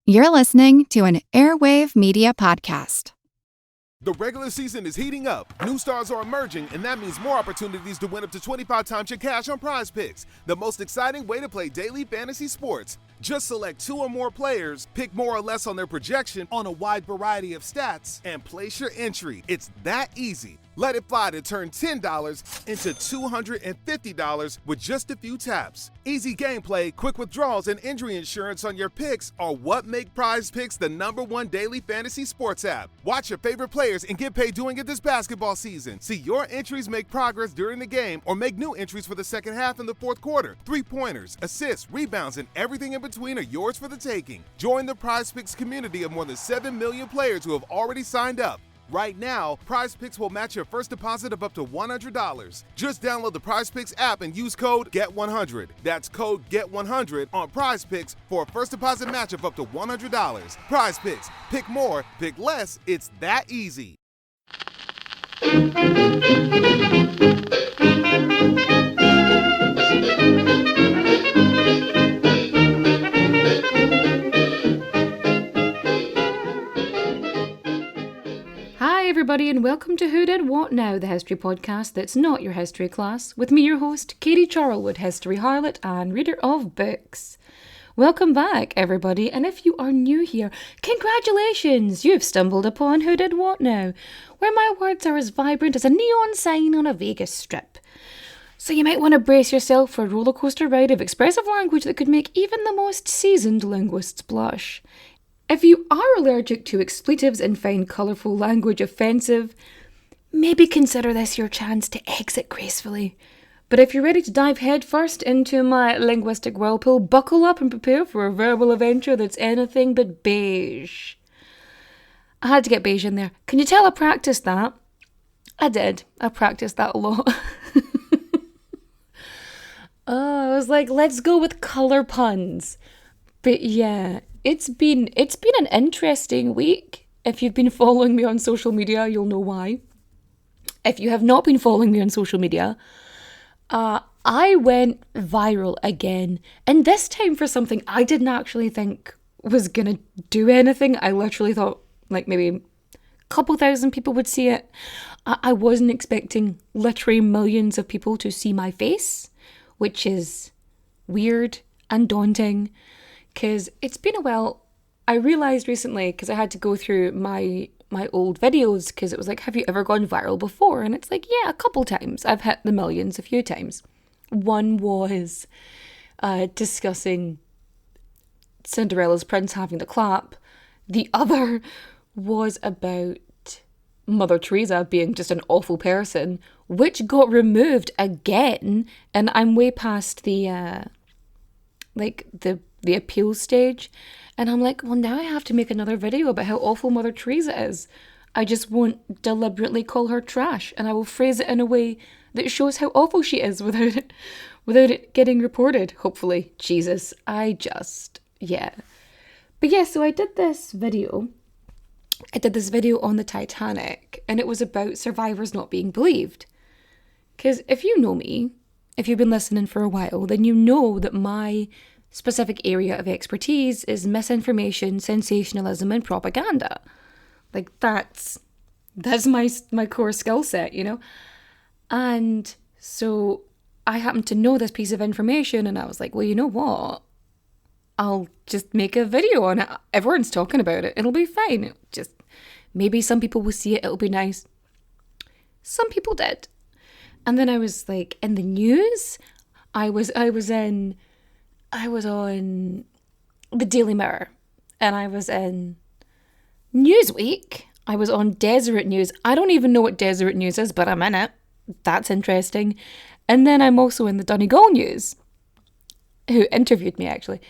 You're listening to an Airwave Media Podcast. The regular season is heating up. New stars are emerging, and that means more opportunities to win up to 25 times your cash on Prize Picks, the most exciting way to play daily fantasy sports. Just select 2 or more players, pick more or less on their projection on a wide variety of stats, and place your entry. It's that easy. Let it fly to turn $10 into $250 with just a few taps. Easy gameplay, quick withdrawals, and injury insurance on your picks are what make Prize Picks the #1 daily fantasy sports app. Watch your favorite players and get paid doing it this basketball season. See your entries make progress during the game or make new entries for the second half and the fourth quarter. 3-pointers, assists, rebounds, and everything in between are yours for the taking. Join the Prize Picks community of more than 7 million players who have already signed up. Right now, Prize Picks will match your first deposit of up to $100. Just download the Prize Picks app and use code GET100. That's code GET100 on Prize Picks for a first deposit match of up to $100. Prize Picks. Pick more, pick less. It's that easy. Hi everybody and welcome to Who Did What Now, the history podcast that's not your history class, with me your host, Katie Charlwood, history harlot and reader of books. Welcome back everybody, and if you are new here, congratulations! You've stumbled upon Who Did What Now, where my words are as vibrant as a neon sign on a Vegas strip. So you might want to brace yourself for a rollercoaster ride of expressive language that could make even the most seasoned linguists blush. If you are allergic to expletives and find colourful language offensive, maybe consider this your chance to exit gracefully. But if you're ready to dive headfirst into my linguistic whirlpool, buckle up and prepare for a verbal adventure that's anything but beige. I had to get beige in there. Can you tell I practiced that? I did. I practiced that a lot. I was like, let's go with colour puns. But yeah, It's been an interesting week. If you've been following me on social media, you'll know why. If you have not been following me on social media, I went viral again. And this time for something I didn't actually think was going to do anything. I literally thought like maybe a couple thousand people would see it. I wasn't expecting literally millions of people to see my face, which is weird and daunting. Because it's been a while. I realised recently, because I had to go through my old videos, because it was like, have you ever gone viral before? And it's like, yeah, a couple times. I've hit the millions a few times. One was discussing Cinderella's prince having the clap. The other was about Mother Teresa being just an awful person, which got removed again. And I'm way past the appeal stage, and I'm like, well, now I have to make another video about how awful Mother Teresa is. I just won't deliberately call her trash, and I will phrase it in a way that shows how awful she is without it getting reported, hopefully. Jesus, yeah. But yeah, so I did this video on the Titanic, and it was about survivors not being believed. Because if you know me, if you've been listening for a while, then you know that my specific area of expertise is misinformation, sensationalism, and propaganda. Like that's my core skill set, you know? And so I happened to know this piece of information, and I was like, well, you know what? I'll just make a video on it. Everyone's talking about it. It'll be fine. Just maybe some people will see it. It'll be nice. Some people did. And then I was like in the news. I was on the Daily Mirror, and I was in Newsweek. I was on Deseret News. I don't even know what Deseret News is, but I'm in it. That's interesting. And then I'm also in the Donegal News, who interviewed me actually.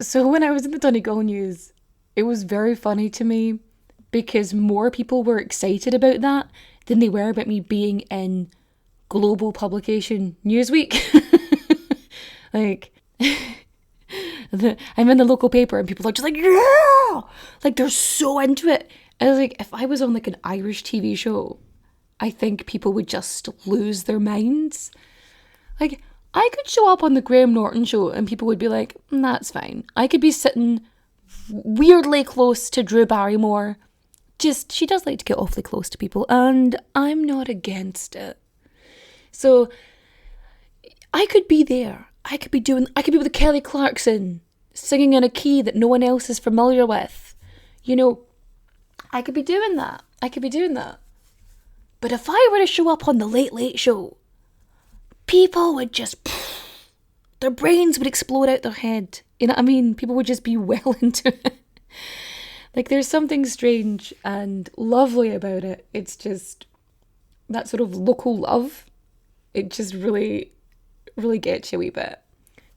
So when I was in the Donegal News, it was very funny to me because more people were excited about that than they were about me being in global publication Newsweek. Like, I'm in the local paper and people are just like, yeah! Like, they're so into it. And I was like, if I was on like an Irish TV show, I think people would just lose their minds. Like, I could show up on the Graham Norton show and people would be like, that's fine. I could be sitting weirdly close to Drew Barrymore. Just, she does like to get awfully close to people, and I'm not against it. So, I could be there. I could be with Kelly Clarkson, singing in a key that no one else is familiar with. You know, I could be doing that. But if I were to show up on the Late Late Show, people would just, their brains would explode out their head. You know what I mean? People would just be well into it. Like, there's something strange and lovely about it. It's just that sort of local love. It just really, really gets you a wee bit.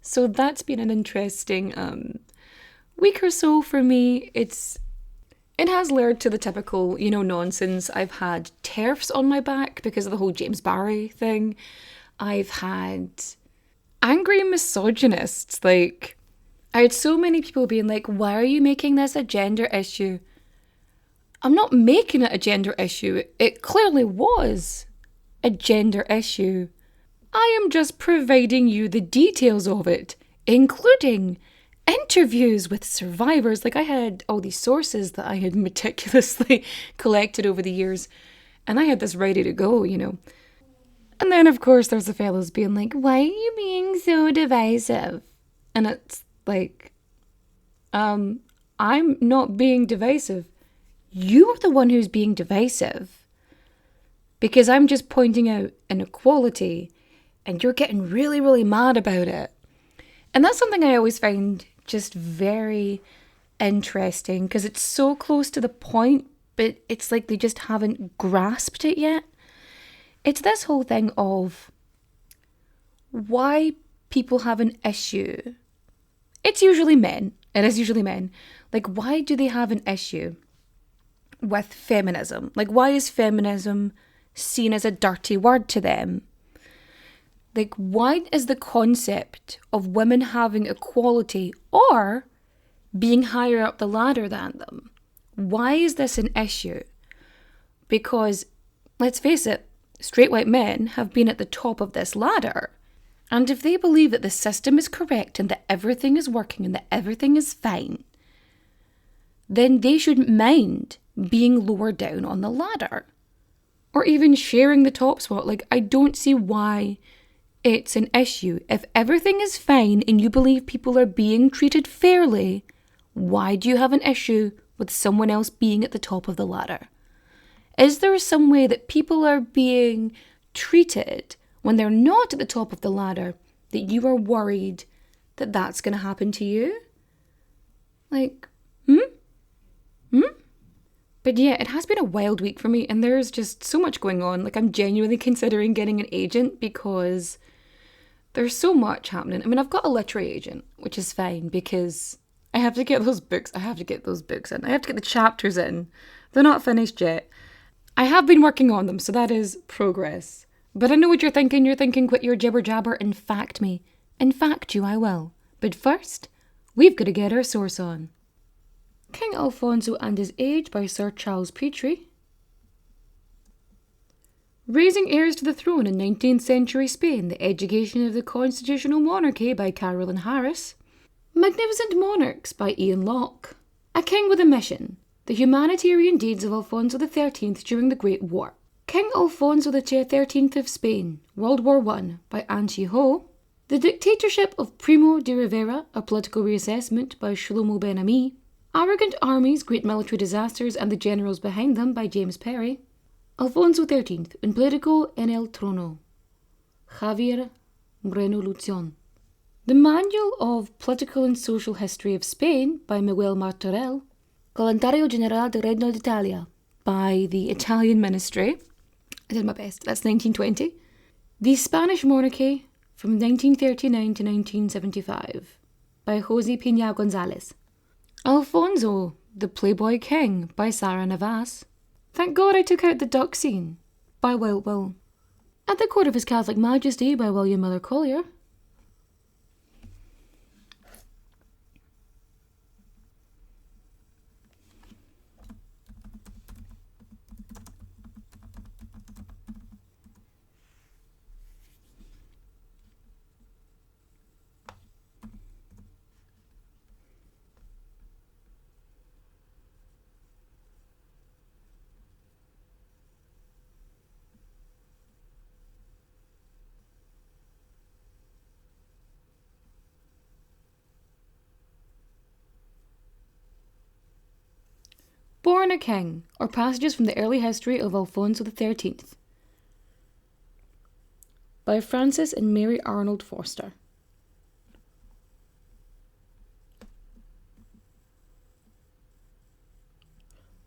So that's been an interesting week or so for me. It has led to the typical, nonsense. I've had TERFs on my back because of the whole James Barry thing. I've had angry misogynists. Like, I had so many people being like, why are you making this a gender issue? I'm not making it a gender issue. It clearly was a gender issue. I am just providing you the details of it, including interviews with survivors. Like, I had all these sources that I had meticulously collected over the years, and I had this ready to go, And then, of course, there's the fellows being like, why are you being so divisive? And it's like, I'm not being divisive. You're the one who's being divisive. Because I'm just pointing out inequality, and you're getting really, really mad about it. And that's something I always find just very interesting, because it's so close to the point, but it's like they just haven't grasped it yet. It's this whole thing of why people have an issue. It's usually men. It is usually men. Like, why do they have an issue with feminism? Like, why is feminism seen as a dirty word to them? Like, why is the concept of women having equality or being higher up the ladder than them, why is this an issue? Because, let's face it, straight white men have been at the top of this ladder. And if they believe that the system is correct and that everything is working and that everything is fine, then they shouldn't mind being lower down on the ladder. Or even sharing the top spot. Like, I don't see why it's an issue. If everything is fine and you believe people are being treated fairly, why do you have an issue with someone else being at the top of the ladder? Is there some way that people are being treated when they're not at the top of the ladder that you are worried that that's going to happen to you? Like, But yeah, it has been a wild week for me, and there's just so much going on. Like, I'm genuinely considering getting an agent because there's so much happening. I mean, I've got a literary agent, which is fine because I have to get those books. I have to get those books in. I have to get the chapters in. They're not finished yet. I have been working on them, so that is progress. But I know what you're thinking. You're thinking, quit your jibber jabber and fact me. In fact you, I will. But first, we've got to get our source on. King Alfonso and His Age by Sir Charles Petrie. Raising Heirs to the Throne in 19th Century Spain, The Education of the Constitutional Monarchy by Carolyn Harris. Magnificent Monarchs by Ian Locke. A King with a Mission, The Humanitarian Deeds of Alfonso XIII during the Great War. King Alfonso XIII of Spain, World War I by Anchi Ho. The Dictatorship of Primo de Rivera, A Political Reassessment by Shlomo Ben-Ami. Arrogant Armies, Great Military Disasters and the Generals Behind Them by James Perry. Alfonso XIII, Un Politico en el Trono, Javier Moreno Lucion. The Manual of Political and Social History of Spain by Miguel Martorell. Calendario General del Regno d'Italia by the Italian Ministry. I did my best. That's 1920. The Spanish Monarchy from 1939 to 1975 by Jose Pina Gonzalez. Alfonso, the Playboy King by Sarah Navas. Thank God I took out the duck scene by Wild Will. At the Court of His Catholic Majesty by William Miller Collier. Born a King, or Passages from the Early History of Alfonso XIII, by Francis and Mary Arnold Forster.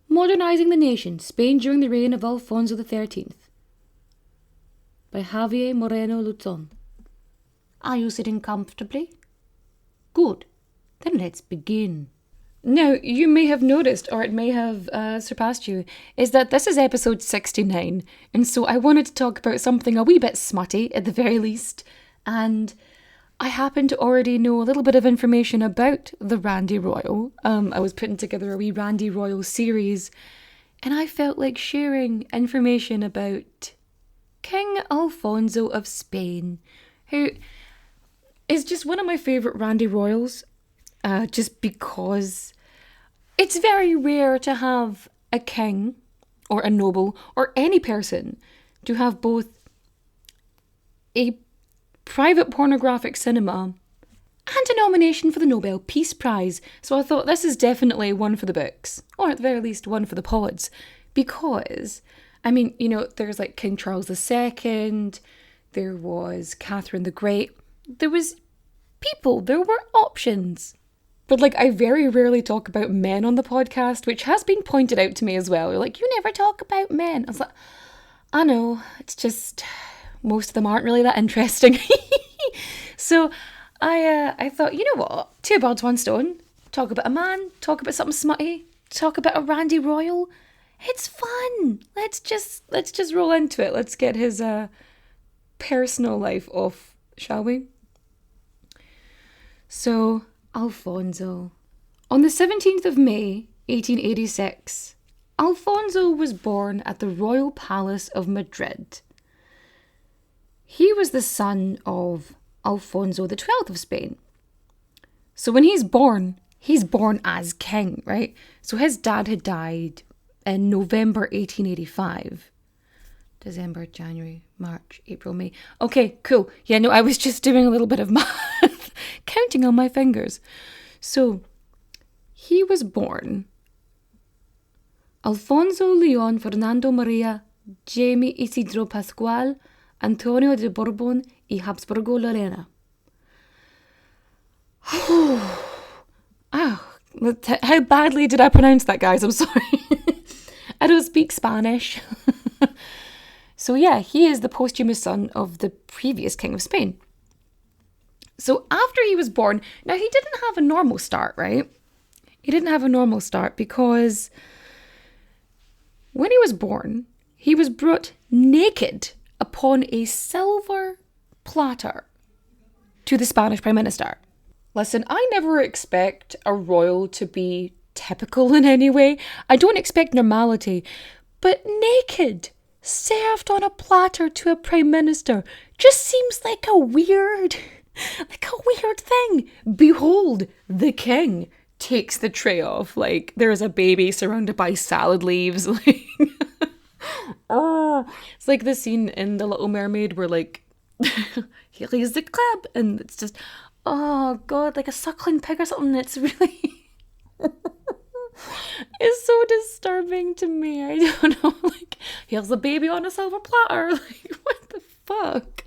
Modernizing the Nation, Spain during the Reign of Alfonso XIII, by Javier Moreno Luzon. Are you sitting comfortably? Good. Then let's begin. Now, you may have noticed, or it may have surpassed you, is that this is episode 69, and so I wanted to talk about something a wee bit smutty, at the very least, and I happen to already know a little bit of information about the Randy Royal. I was putting together a wee Randy Royal series, and I felt like sharing information about King Alfonso of Spain, who is just one of my favourite Randy Royals. Just because it's very rare to have a king or a noble or any person to have both a private pornographic cinema and a nomination for the Nobel Peace Prize. So I thought this is definitely one for the books, or at the very least one for the pods, because, I mean, you know, there's like King Charles II, there was Catherine the Great, there was people, there were options. But, like, I very rarely talk about men on the podcast, which has been pointed out to me as well. You're like, you never talk about men. I was like, I know, it's just, most of them aren't really that interesting. So, I thought, you know what? Two birds, one stone. Talk about a man, talk about something smutty, talk about a Randy Royal. It's fun. Let's just roll into it. Let's get his personal life off, shall we? So, Alfonso. On the 17th of May, 1886, Alfonso was born at the Royal Palace of Madrid. He was the son of Alfonso XII of Spain. So when he's born as king, right? So his dad had died in November 1885. December, January, March, April, May. Okay, cool. Yeah, no, I was just doing a little bit of math, counting on my fingers. So, he was born Alfonso Leon Fernando Maria Jaime Isidro Pascual Antonio de Borbón y Habsburgo Lorena. How badly did I pronounce that, guys? I'm sorry. I don't speak Spanish. So yeah, he is the posthumous son of the previous king of Spain. So after he was born, now he didn't have a normal start, right? He didn't have a normal start because when he was born, he was brought naked upon a silver platter to the Spanish Prime Minister. Listen, I never expect a royal to be typical in any way. I don't expect normality, but naked, served on a platter to a Prime Minister, just seems like a weird thing. Behold, the king takes the tray off, like there's a baby surrounded by salad leaves. Like, it's like the scene in The Little Mermaid where like, here is the crab, and it's just, oh god, like a suckling pig or something. It's really, it's so disturbing to me. I don't know, like, here's the baby on a silver platter. Like, what the fuck?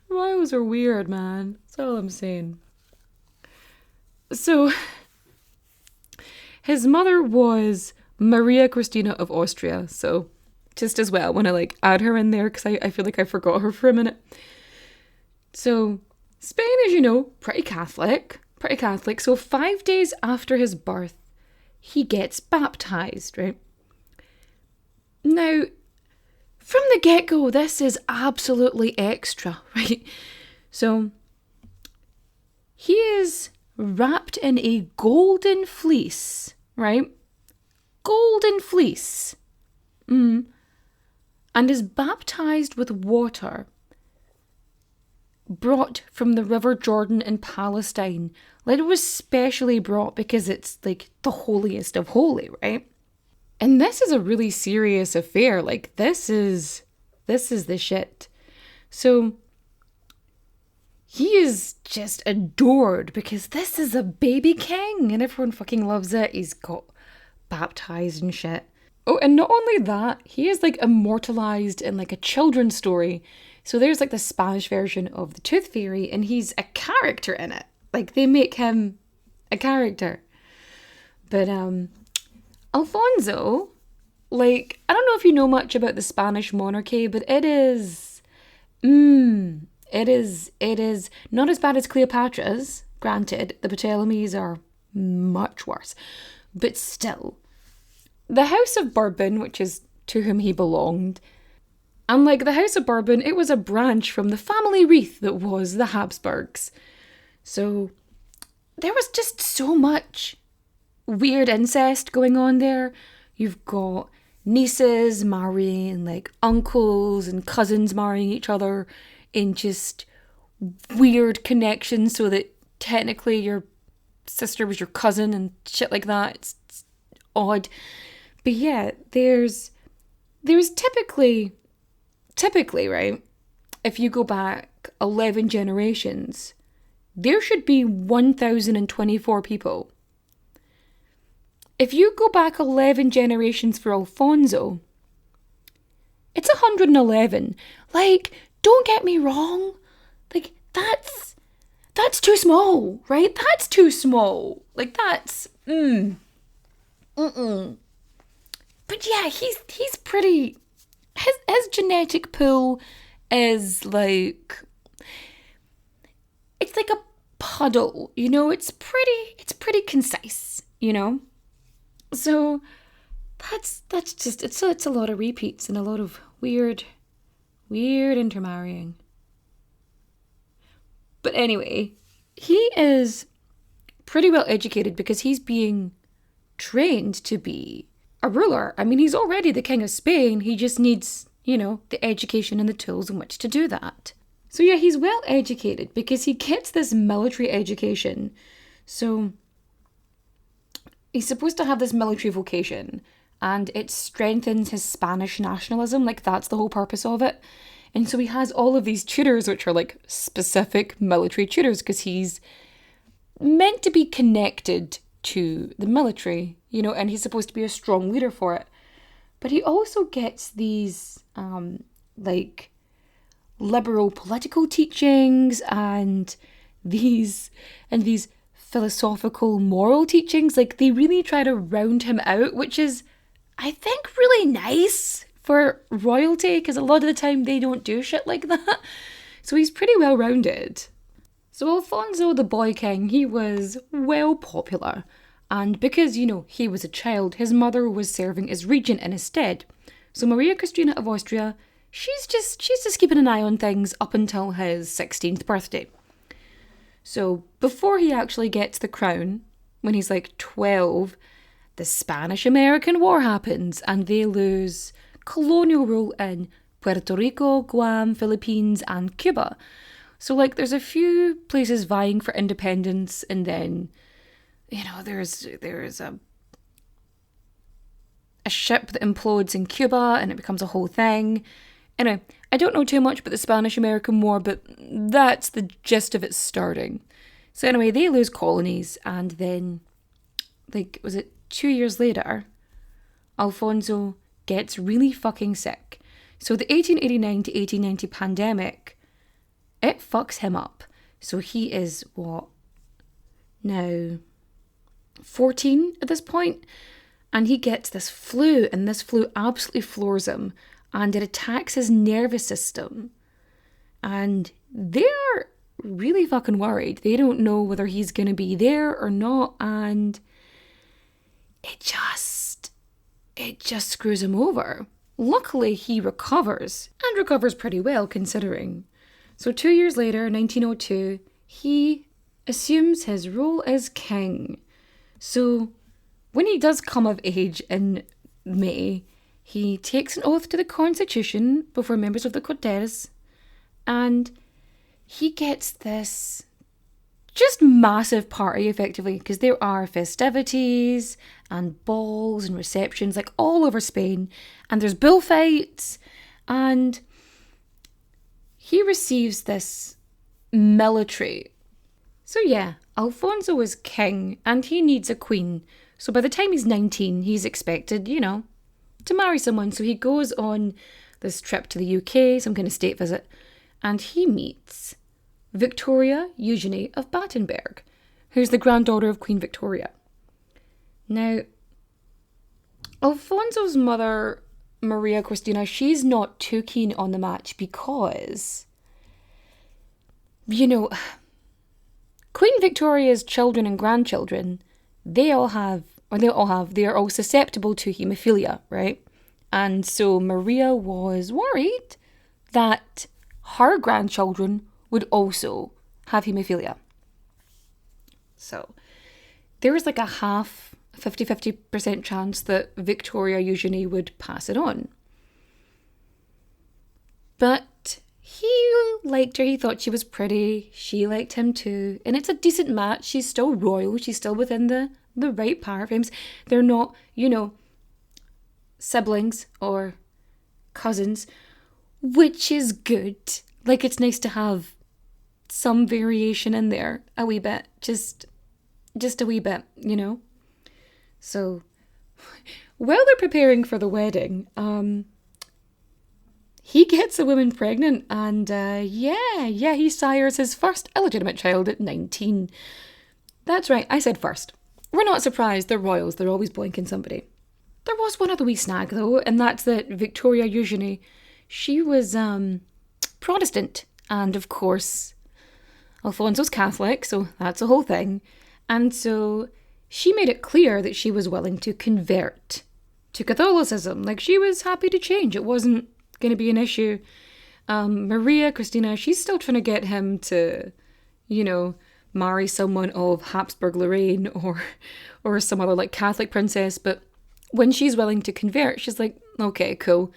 Royals are weird, man. That's all I'm saying. So, his mother was Maria Christina of Austria. So, just as well, when I like add her in there, because I feel like I forgot her for a minute. So, Spain, as you know, pretty Catholic. So 5 days after his birth, he gets baptized, right? Now, from the get-go, this is absolutely extra, right? So, he is wrapped in a golden fleece, right? Golden fleece. And is baptized with water brought from the River Jordan in Palestine. Like, it was specially brought because it's like the holiest of holy, right? And this is a really serious affair. Like, this is the shit. So he is just adored because this is a baby king and everyone fucking loves it. He's got baptized and shit. Oh, and not only that, he is like immortalized in like a children's story. So there's like the Spanish version of the Tooth Fairy, and he's a character in it. Like they make him a character. But Alfonso, like, I don't know if you know much about the Spanish monarchy, but it is not as bad as Cleopatra's. Granted, the Ptolemies are much worse. But still, the House of Bourbon, which is to whom he belonged, unlike the House of Bourbon, it was a branch from the family wreath that was the Habsburgs. So there was just so much weird incest going on there. You've got nieces marrying like uncles and cousins marrying each other in just weird connections so that technically your sister was your cousin and shit like that. It's odd. But yeah, there's typically, right, if you go back 11 generations, there should be 1,024 people. If you go back 11 generations for Alfonso, it's 111. Like, don't get me wrong. Like, that's too small, right? That's too small. Like, that's, But yeah, he's pretty, his genetic pool is like, it's like a puddle, you know? It's pretty concise, you know? So that's just, it's a lot of repeats and a lot of weird intermarrying. But anyway, he is pretty well educated because he's being trained to be a ruler. I mean, he's already the king of Spain. He just needs, you know, the education and the tools in which to do that. So yeah, he's well educated because he gets this military education. So he's supposed to have this military vocation and it strengthens his Spanish nationalism. Like, that's the whole purpose of it. And so he has all of these tutors, which are like specific military tutors, because he's meant to be connected to the military, you know, and he's supposed to be a strong leader for it. But he also gets these, like, liberal political teachings and these philosophical moral teachings. Like, they really try to round him out, which is, I think, really nice for royalty, because a lot of the time they don't do shit like that. So he's pretty well rounded. So Alfonso the Boy King, he was well popular. And because, you know, he was a child, his mother was serving as regent in his stead. So Maria Christina of Austria, she's just keeping an eye on things up until his 16th birthday. So before he actually gets the crown, when he's like 12, the Spanish-American War happens and they lose colonial rule in Puerto Rico, Guam, Philippines, and Cuba. So, like, there's a few places vying for independence, and then, you know, there's a ship that implodes in Cuba, and it becomes a whole thing. Anyway, I don't know too much about the Spanish-American War, but that's the gist of it starting. So anyway, they lose colonies, and then, like, was it 2 years later, Alfonso gets really fucking sick. So the 1889 to 1890 pandemic, it fucks him up. So he is, what, now 14 at this point? And he gets this flu, and this flu absolutely floors him, and it attacks his nervous system. And they're really fucking worried. They don't know whether he's going to be there or not, and it just screws him over. Luckily, he recovers, and recovers pretty well considering. So 2 years later, 1902, he assumes his role as king. So when he does come of age in May, he takes an oath to the Constitution before members of the Cortes, and he gets this just massive party, effectively, because there are festivities and balls and receptions like all over Spain, and there's bullfights, and he receives this military. So yeah, Alfonso is king, and he needs a queen So by the time he's 19, he's expected, to marry someone. So he goes on this trip to the UK, some kind of state visit, and he meets Victoria Eugenie of Battenberg, who's the granddaughter of Queen Victoria. Now, Alfonso's mother, Maria Cristina, she's not too keen on the match because, Queen Victoria's children and grandchildren, they are all susceptible to haemophilia, right? And so Maria was worried that her grandchildren would also have haemophilia. So there was like a 50-50% chance that Victoria Eugenie would pass it on. But he liked her, he thought she was pretty, she liked him too, and it's a decent match. She's still royal, she's still within the right power frames. They're not, siblings or cousins, which is good. Like, it's nice to have some variation in there, a wee bit, just a wee bit, So, while they're preparing for the wedding, he gets a woman pregnant, and he sires his first illegitimate child at 19. That's right, I said first. We're not surprised, they're royals, they're always boinking somebody. There was one other wee snag though, and that's that Victoria Eugenie, she was Protestant, and of course Alfonso's Catholic, so that's a whole thing. And so she made it clear that she was willing to convert to Catholicism. Like, she was happy to change. It wasn't going to be an issue. Maria Cristina, she's still trying to get him to, marry someone of Habsburg-Lorraine or some other like Catholic princess. But when she's willing to convert, she's like, okay, cool.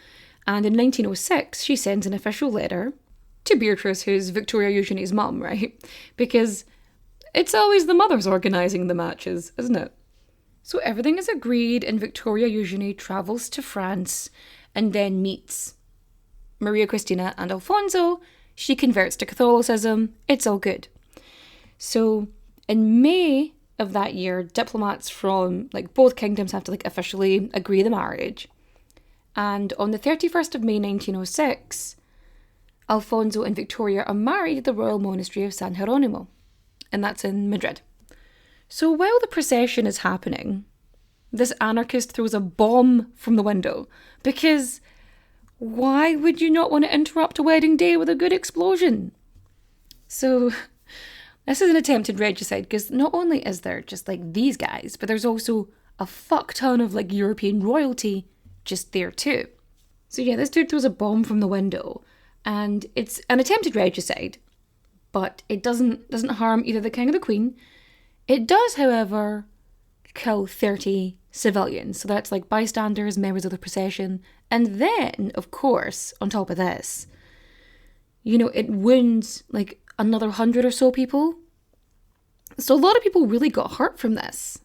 And in 1906, she sends an official letter to Beatrice, who's Victoria Eugenie's mum, right? Because it's always the mothers organising the matches, isn't it? So everything is agreed, and Victoria Eugenie travels to France and then meets Maria Cristina and Alfonso. She converts to Catholicism. It's all good. So in May of that year, diplomats from both kingdoms have to officially agree the marriage. And on the 31st of May 1906, Alfonso and Victoria are married at the Royal Monastery of San Jeronimo, and that's in Madrid. So while the procession is happening, this anarchist throws a bomb from the window, because why would you not want to interrupt a wedding day with a good explosion? So this is an attempted regicide, because not only is there just these guys, but there's also a fuck ton of European royalty just there too. So yeah, this dude throws a bomb from the window, and it's an attempted regicide, but it doesn't harm either the king or the queen. It does, however, kill 30 civilians. So that's bystanders, members of the procession. And then, of course, on top of this, it wounds another 100 or so people. So a lot of people really got hurt from this.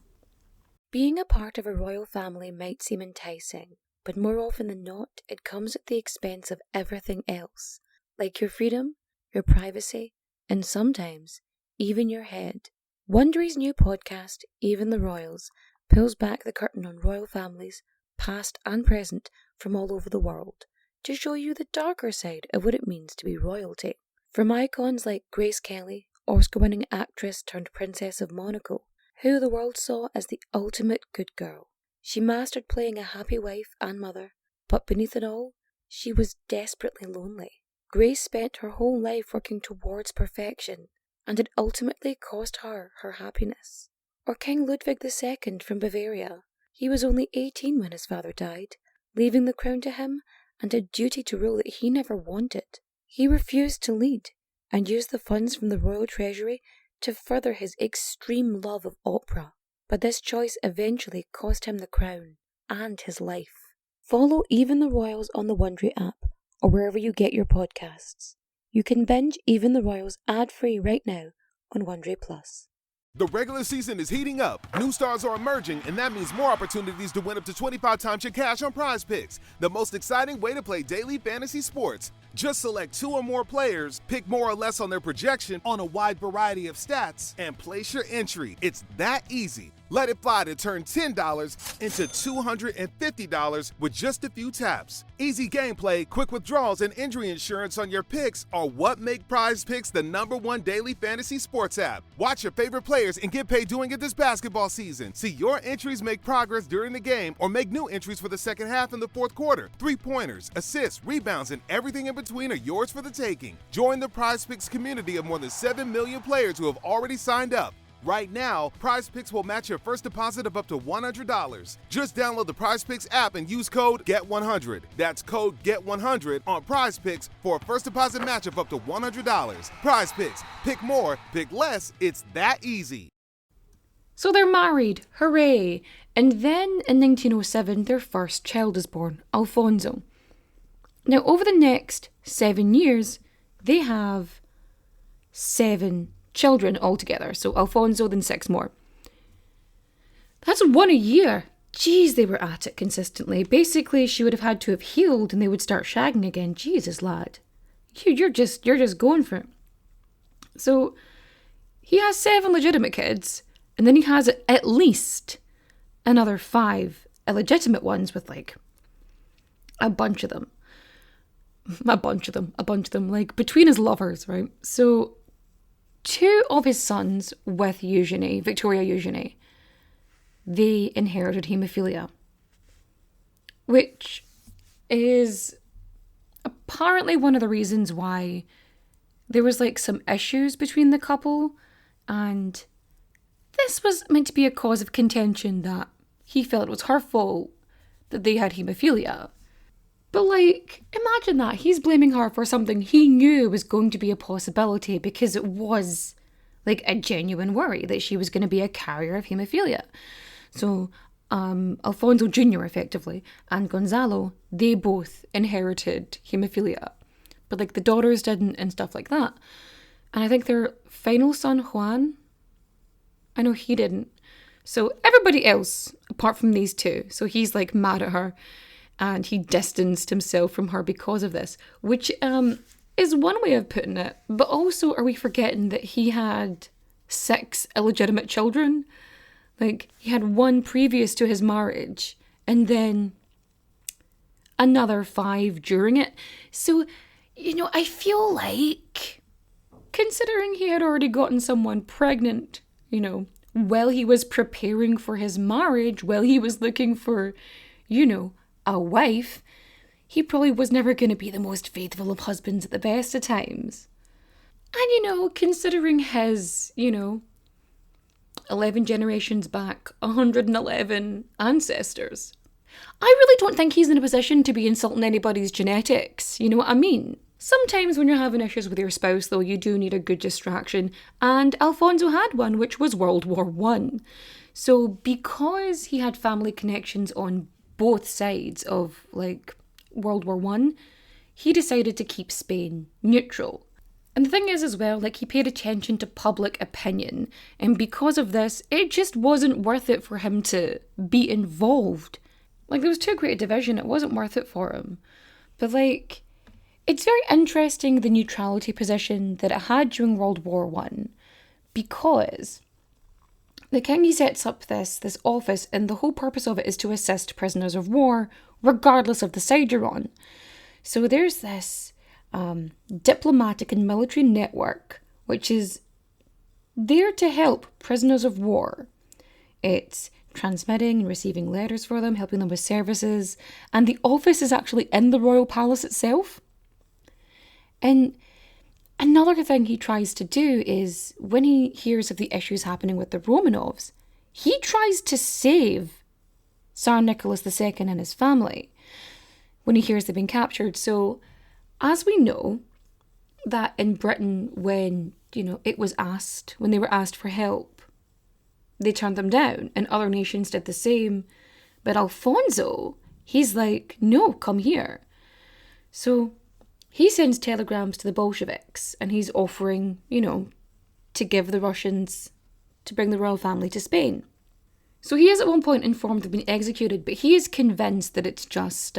Being a part of a royal family might seem enticing, but more often than not, it comes at the expense of everything else, like your freedom, your privacy, and sometimes even your head. Wondery's new podcast, Even the Royals, pulls back the curtain on royal families, past and present, from all over the world, to show you the darker side of what it means to be royalty. From icons like Grace Kelly, Oscar-winning actress turned Princess of Monaco, who the world saw as the ultimate good girl. She mastered playing a happy wife and mother, but beneath it all, she was desperately lonely. Grace spent her whole life working towards perfection, and it ultimately cost her her happiness. Or King Ludwig II from Bavaria. He was only 18 when his father died, leaving the crown to him and a duty to rule that he never wanted. He refused to lead, and used the funds from the royal treasury to further his extreme love of opera. But this choice eventually cost him the crown and his life. Follow Even the Royals on the Wondery app or wherever you get your podcasts. You can binge Even the Royals ad-free right now on Wondery Plus. The regular season is heating up. New stars are emerging, and that means more opportunities to win up to 25 times your cash on Prize Picks, the most exciting way to play daily fantasy sports. Just select 2 or more players, pick more or less on their projection on a wide variety of stats, and place your entry. It's that easy. Let it fly to turn $10 into $250 with just a few taps. Easy gameplay, quick withdrawals, and injury insurance on your picks are what make Prize Picks the #1 daily fantasy sports app. Watch your favorite players and get paid doing it this basketball season. See your entries make progress during the game or make new entries for the second half in the fourth quarter. 3-pointers, assists, rebounds, and everything in between are yours for the taking. Join the Prize Picks community of more than 7 million players who have already signed up. Right now, Prize Picks will match your first deposit of up to $100. Just download the Prize Picks app and use code GET100. That's code GET100 on Prize Picks for a first deposit match of up to $100. Prize Picks. Pick more, pick less. It's that easy. So they're married, hooray! And then in 1907, their first child is born, Alfonso. Now, over the next 7 years, they have 7 children altogether. So Alfonso, then 6 more. That's 1 a year. Jeez, they were at it consistently. Basically, she would have had to have healed and they would start shagging again. Jesus, lad. You're just going for it. So he has 7 legitimate kids, and then he has at least another 5 illegitimate ones with like a bunch of them, like between his lovers, right? So 2 of his sons with Victoria Eugenie, they inherited haemophilia, which is apparently one of the reasons why there was like some issues between the couple, and this was meant to be a cause of contention that he felt it was her fault that they had haemophilia. But like, imagine that. He's blaming her for something he knew was going to be a possibility because it was like a genuine worry that she was going to be a carrier of haemophilia. So Alfonso Jr. effectively and Gonzalo, they both inherited haemophilia. But like the daughters didn't and stuff like that. And I think their final son, Juan, I know he didn't. So everybody else, apart from these 2, so he's like mad at her. And he distanced himself from her because of this, which is one way of putting it. But also, are we forgetting that he had 6 illegitimate children? Like, he had 1 previous to his marriage, and then another 5 during it. So, I feel like, considering he had already gotten someone pregnant, while he was preparing for his marriage, while he was looking for, a wife, he probably was never going to be the most faithful of husbands at the best of times. And, considering his, 11 generations back, 111 ancestors, I really don't think he's in a position to be insulting anybody's genetics. You know what I mean? Sometimes when you're having issues with your spouse, though, you do need a good distraction. And Alfonso had one, which was World War I. So because he had family connections on both sides of, like, World War I, he decided to keep Spain neutral. And the thing is as well, like, he paid attention to public opinion. And because of this, it just wasn't worth it for him to be involved. Like, there was too great a division, it wasn't worth it for him. But, like, it's very interesting, the neutrality position that it had during World War I, because the king, he sets up this office, and the whole purpose of it is to assist prisoners of war, regardless of the side you're on. So there's this diplomatic and military network, which is there to help prisoners of war. It's transmitting and receiving letters for them, helping them with services, and the office is actually in the royal palace itself. And another thing he tries to do is, when he hears of the issues happening with the Romanovs, he tries to save Tsar Nicholas II and his family when he hears they've been captured. So, as we know, that in Britain, when, it was asked, when they were asked for help, they turned them down, and other nations did the same. But Alfonso, he's like, no, come here. So he sends telegrams to the Bolsheviks, and he's offering, to give the Russians, to bring the royal family to Spain. So he is at one point informed they've been executed, but he is convinced that it's just,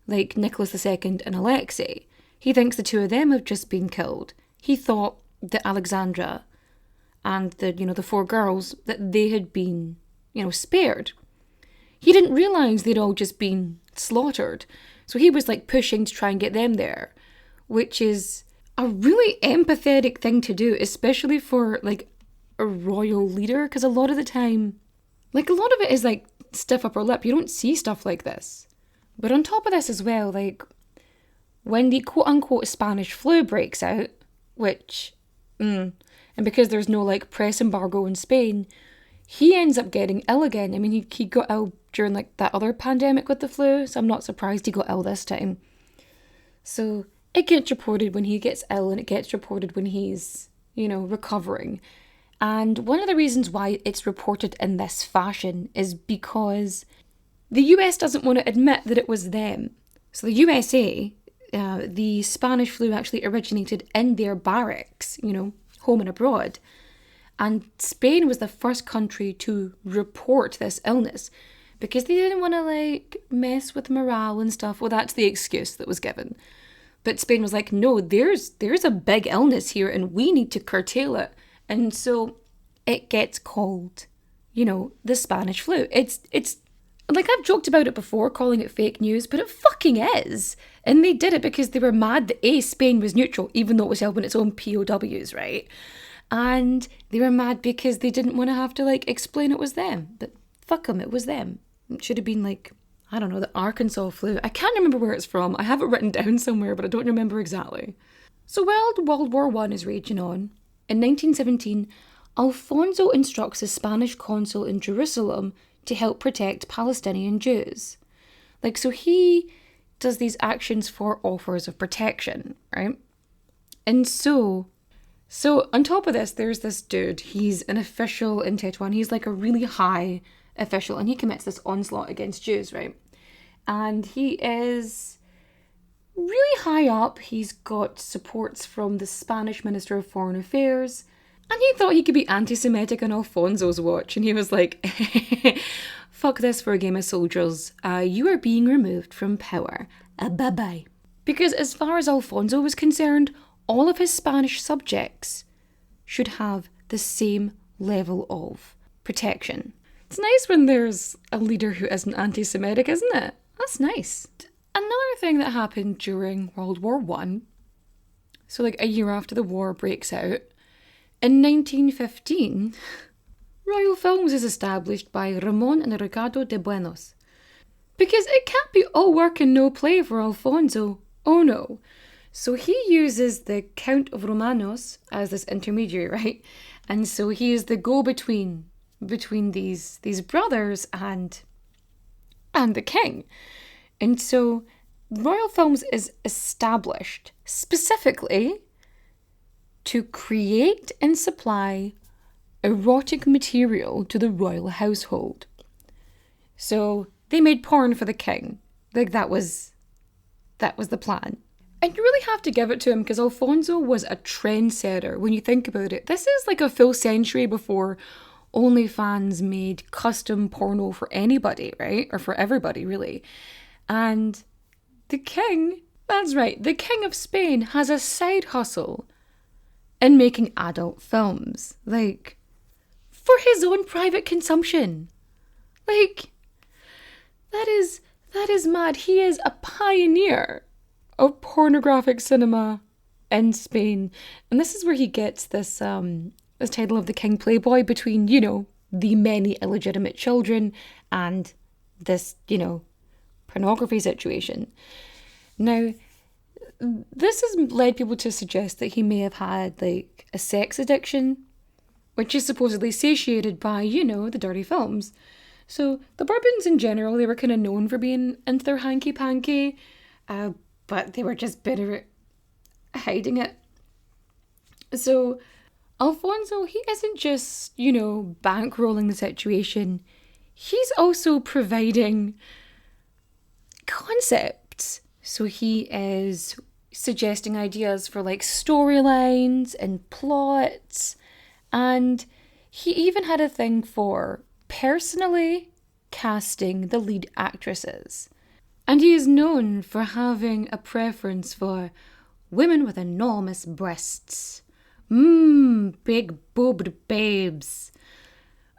like Nicholas II and Alexei. He thinks the 2 of them have just been killed. He thought that Alexandra and the 4 girls, that they had been, spared. He didn't realise they'd all just been slaughtered. So he was like pushing to try and get them there, which is a really empathetic thing to do, especially for like a royal leader, because a lot of the time, like a lot of it is like stiff upper lip. You don't see stuff like this. But on top of this as well, like when the quote unquote Spanish flu breaks out, which, and because there's no like press embargo in Spain, he ends up getting ill again. I mean, he got ill during like that other pandemic with the flu, so I'm not surprised he got ill this time. So it gets reported when he gets ill, and it gets reported when he's, recovering. And one of the reasons why it's reported in this fashion is because the US doesn't want to admit that it was them. So the USA, the Spanish flu actually originated in their barracks, home and abroad. And Spain was the first country to report this illness because they didn't want to like mess with morale and stuff. Well, that's the excuse that was given. But Spain was like, no, there's a big illness here and we need to curtail it. And so it gets called, the Spanish flu. It's like, I've joked about it before, calling it fake news, but it fucking is. And they did it because they were mad that Spain was neutral, even though it was helping its own POWs, right? And they were mad because they didn't want to have to like explain it was them. But fuck them, it was them. It should have been like, I don't know, the Arkansas flu. I can't remember where it's from. I have it written down somewhere, but I don't remember exactly. So while World War I is raging on, in 1917, Alfonso instructs the Spanish consul in Jerusalem to help protect Palestinian Jews. Like, so he does these actions for offers of protection, right? And so on top of this, there's this dude. He's an official in Tetuan. He's like a really high official, and he commits this onslaught against Jews, right? And he is really high up. He's got supports from the Spanish Minister of Foreign Affairs, and he thought he could be anti-Semitic on Alfonso's watch, and he was like, fuck this for a game of soldiers. You are being removed from power. Bye-bye. Because as far as Alfonso was concerned, all of his Spanish subjects should have the same level of protection. It's nice when there's a leader who isn't anti-Semitic, isn't it? That's nice. Another thing that happened during World War I, so like a year after the war breaks out, in 1915, Royal Films is established by Ramon and Ricardo de Buenos. Because it can't be all work and no play for Alfonso. Oh no. So he uses the Count of Romanos as this intermediary, right? And so he is the go-between between these brothers and the king. And so Royal Films is established specifically to create and supply erotic material to the royal household. So they made porn for the king. Like that was the plan. And you really have to give it to him because Alfonso was a trendsetter when you think about it. This is like a full century before OnlyFans made custom porno for anybody, right? Or for everybody, really. And the king, that's right, the King of Spain has a side hustle in making adult films. Like, for his own private consumption. Like, that is mad. He is a pioneer of pornographic cinema in Spain. And this is where he gets this title of the King Playboy between, the many illegitimate children and this, pornography situation. Now, this has led people to suggest that he may have had, like, a sex addiction, which is supposedly satiated by, the dirty films. So the Bourbons in general, they were kind of known for being into their hanky-panky, but they were just better at hiding it. So Alfonso, he isn't just, bankrolling the situation. He's also providing concepts. So he is suggesting ideas for like storylines and plots. And he even had a thing for personally casting the lead actresses. And he is known for having a preference for women with enormous breasts, Big boobed babes.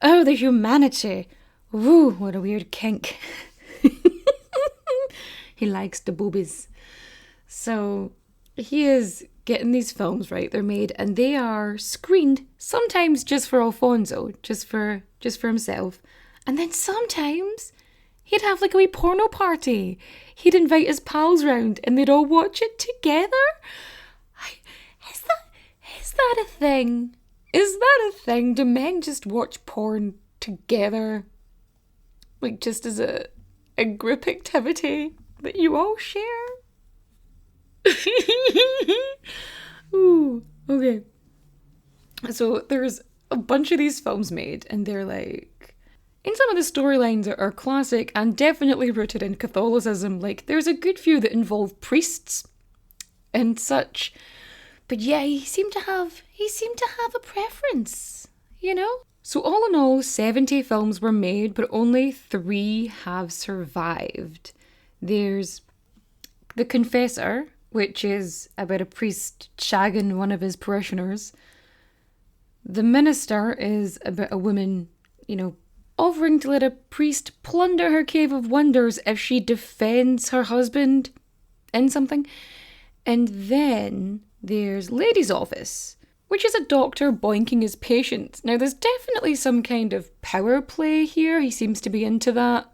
Oh, the humanity. Woo, what a weird kink. He likes the boobies. So he is getting these films, right? They're made and they are screened, sometimes just for Alfonso, just for himself. And then sometimes he'd have like a wee porno party. He'd invite his pals round and they'd all watch it together. Is that a thing? Is that a thing? Do men just watch porn together? Like just as a group activity that you all share? Ooh, okay. So there's a bunch of these films made and they're like, and some of the storylines are classic and definitely rooted in Catholicism. Like there's a good few that involve priests and such. But yeah, he seemed to have a preference, you know? So all in all, 70 films were made, but only 3 have survived. There's The Confessor, which is about a priest shagging one of his parishioners. The Minister is about a woman, offering to let a priest plunder her cave of wonders if she defends her husband in something. And then there's Lady's Office, which is a doctor boinking his patients. Now, there's definitely some kind of power play here. He seems to be into that.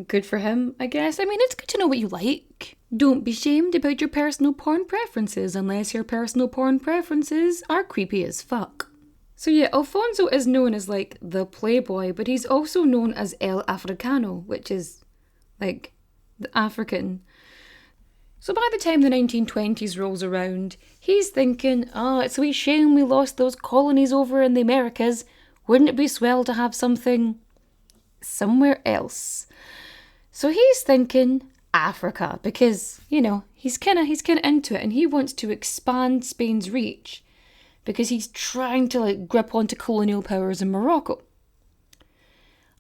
Good for him, I guess. I mean, it's good to know what you like. Don't be shamed about your personal porn preferences unless your personal porn preferences are creepy as fuck. So yeah, Alfonso is known as like the Playboy, but he's also known as El Africano, which is like the African. So by the time the 1920s rolls around, he's thinking, it's a wee shame we lost those colonies over in the Americas. Wouldn't it be swell to have something somewhere else? So he's thinking Africa because, he's kind of into it and he wants to expand Spain's reach because he's trying to like grip onto colonial powers in Morocco.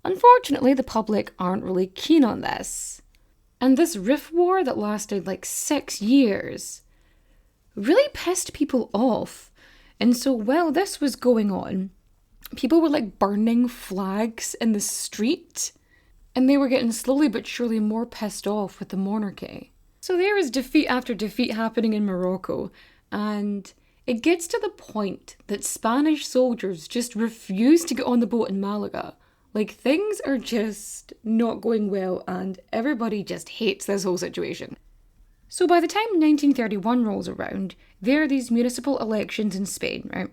Unfortunately, the public aren't really keen on this. And this Rif War that lasted like 6 years really pissed people off. And so while this was going on, people were like burning flags in the street. And they were getting slowly but surely more pissed off with the monarchy. So there is defeat after defeat happening in Morocco. And it gets to the point that Spanish soldiers just refuse to get on the boat in Malaga. Like, things are just not going well and everybody just hates this whole situation. So by the time 1931 rolls around, there are these municipal elections in Spain, right?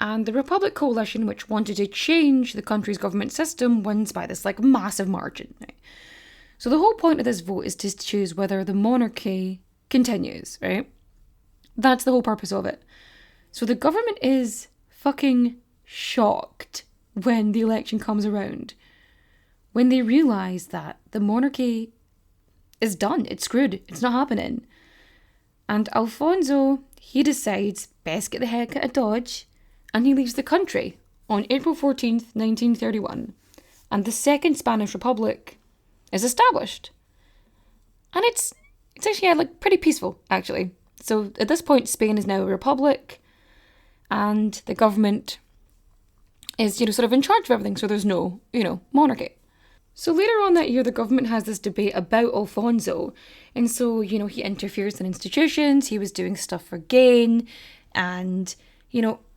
And the Republic Coalition, which wanted to change the country's government system, wins by this like massive margin, right? So the whole point of this vote is to choose whether the monarchy continues, right? That's the whole purpose of it. So the government is fucking shocked when the election comes around, when they realise that the monarchy is done, it's screwed, it's not happening. And Alfonso, he decides, best get the heck out of Dodge, and he leaves the country on April 14th, 1931. And the Second Spanish Republic is established. And it's actually pretty peaceful, actually. So at this point, Spain is now a republic, and the government is, sort of in charge of everything, so there's no, monarchy. So later on that year, the government has this debate about Alfonso, and so, he interferes in institutions, he was doing stuff for gain, and,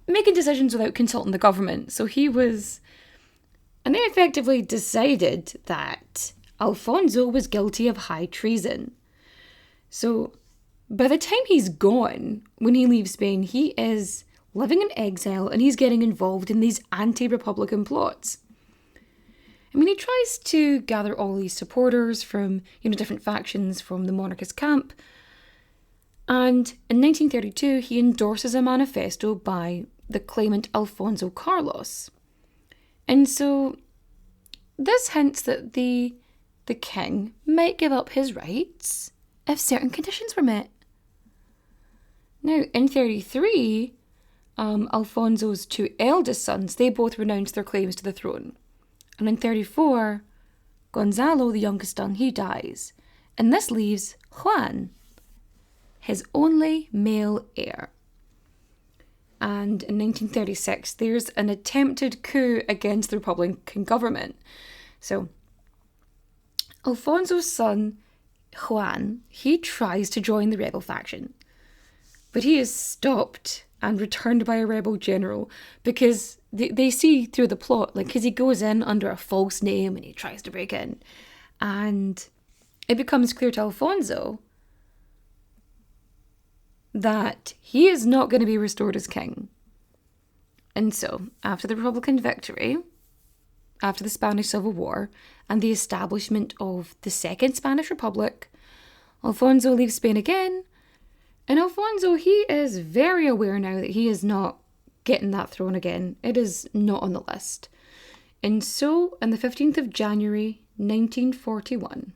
making decisions without consulting the government. So and they effectively decided that Alfonso was guilty of high treason. So by the time he's gone, when he leaves Spain, he is living in exile and he's getting involved in these anti-republican plots. I mean, he tries to gather all these supporters from, different factions from the monarchist camp. And in 1932, he endorses a manifesto by the claimant Alfonso Carlos. And so this hints that the king might give up his rights if certain conditions were met. Now, in 1933, Alfonso's 2 eldest sons, they both renounced their claims to the throne. And in 1934, Gonzalo, the youngest son, he dies. And this leaves Juan, his only male heir. And in 1936, there's an attempted coup against the Republican government. So, Alfonso's son, Juan, he tries to join the rebel faction. But he is stopped and returned by a rebel general because they see through the plot, like, because he goes in under a false name and he tries to break in. And it becomes clear to Alfonso that he is not going to be restored as king. And so, after the Republican victory, after the Spanish Civil War, and the establishment of the Second Spanish Republic, Alfonso leaves Spain again. And Alfonso, he is very aware now that he is not getting that throne again. It is not on the list. And so, on the 15th of January, 1941,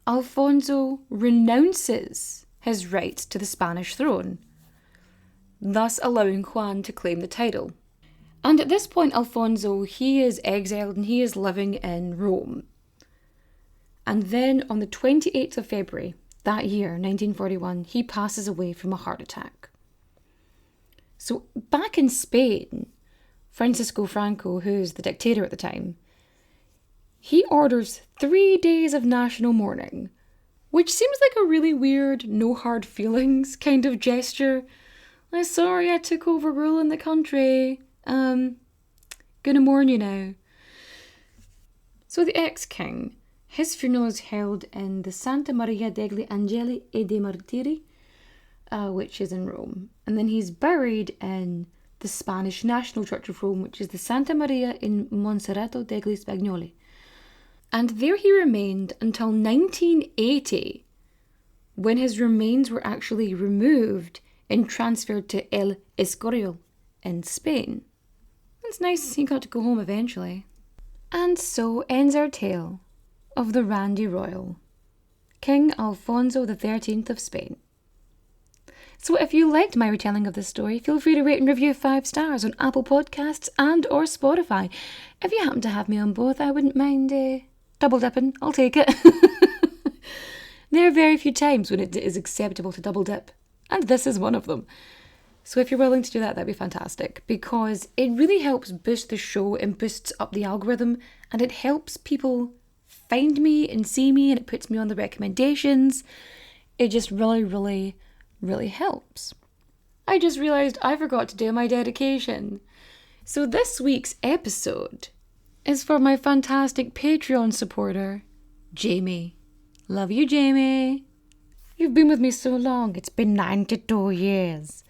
Alfonso renounces his rights to the Spanish throne, thus allowing Juan to claim the title. And at this point, Alfonso, he is exiled and he is living in Rome. And then on the 28th of February, that year, 1941, he passes away from a heart attack. So back in Spain, Francisco Franco, who's the dictator at the time, he orders 3 days of national mourning, which seems like a really weird, no hard feelings kind of gesture. I'm sorry I took over ruling the country. Gonna mourn you now. So the ex-king, his funeral is held in the Santa Maria degli Angeli e dei Martiri, which is in Rome. And then he's buried in the Spanish National Church of Rome, which is the Santa Maria in Monserrato degli Spagnoli. And there he remained until 1980, when his remains were actually removed and transferred to El Escorial in Spain. It's nice he got to go home eventually. And so ends our tale of the Randy Royal, King Alfonso XIII of Spain. So if you liked my retelling of this story, feel free to rate and review 5 stars on Apple Podcasts and or Spotify. If you happen to have me on both, I wouldn't mind double dipping. I'll take it. There are very few times when it is acceptable to double dip, and this is one of them. So if you're willing to do that, that'd be fantastic, because it really helps boost the show and boosts up the algorithm, and it helps people find me and see me, and it puts me on the recommendations. It just really, really, really helps. I just realised I forgot to do my dedication. So this week's episode is for my fantastic Patreon supporter, Jamie. Love you, Jamie. You've been with me so long. It's been 92 years.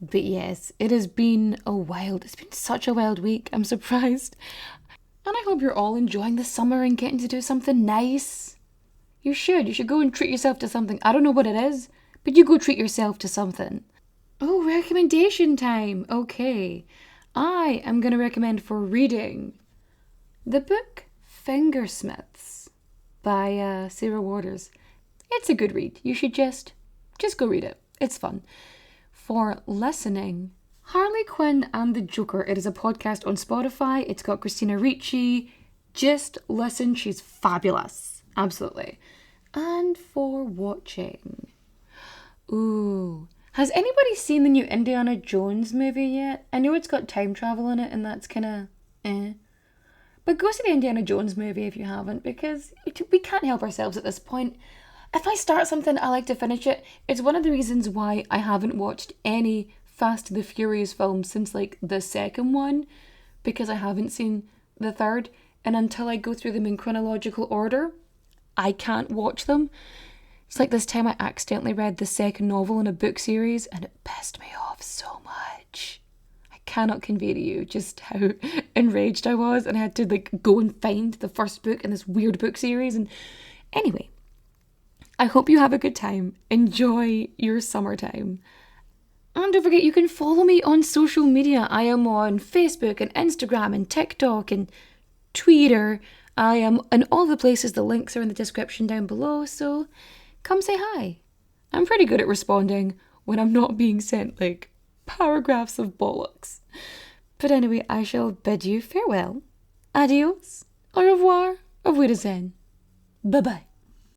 But yes, it has been it's been such a wild week. I'm surprised. And I hope you're all enjoying the summer and getting to do something nice. You should go and treat yourself to something. I don't know what it is, but you go treat yourself to something. Oh, recommendation time. Okay. I am going to recommend for reading the book Fingersmiths by Sarah Waters. It's a good read. You should just go read it. It's fun. For listening, Harley Quinn and the Joker. It is a podcast on Spotify. It's got Christina Ricci. Just listen. She's fabulous. Absolutely. And for watching. Ooh. Has anybody seen the new Indiana Jones movie yet? I know it's got time travel in it and that's kind of But go see the Indiana Jones movie if you haven't, because we can't help ourselves at this point. If I start something, I like to finish it. It's one of the reasons why I haven't watched any Fast and the Furious films since, like, the second one, because I haven't seen the third, and until I go through them in chronological order, I can't watch them. It's like this time I accidentally read the second novel in a book series, and it pissed me off so much. I cannot convey to you just how enraged I was, and I had to, like, go and find the first book in this weird book series, and anyway, I hope you have a good time. Enjoy your summertime. And don't forget, you can follow me on social media. I am on Facebook and Instagram and TikTok and Twitter. I am in all the places. The links are in the description down below, so come say hi. I'm pretty good at responding when I'm not being sent, like, paragraphs of bollocks. But anyway, I shall bid you farewell. Adios, au revoir, auf Wiedersehen. Bye-bye.